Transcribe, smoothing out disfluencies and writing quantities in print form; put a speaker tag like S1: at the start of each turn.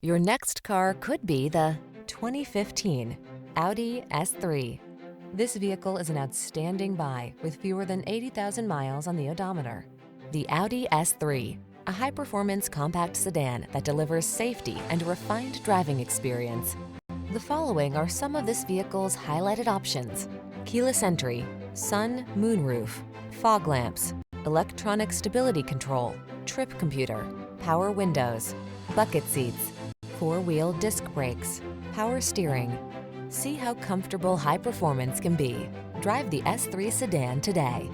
S1: Your next car could be the 2015 Audi S3. This vehicle is an outstanding buy with fewer than 80,000 miles on the odometer. The Audi S3, a high-performance compact sedan that delivers safety and a refined driving experience. The following are some of this vehicle's highlighted options: keyless entry, sun, moonroof, fog lamps, electronic stability control, trip computer, power windows, bucket seats, four-wheel disc brakes, power steering. See how comfortable high performance can be. Drive the S3 sedan today.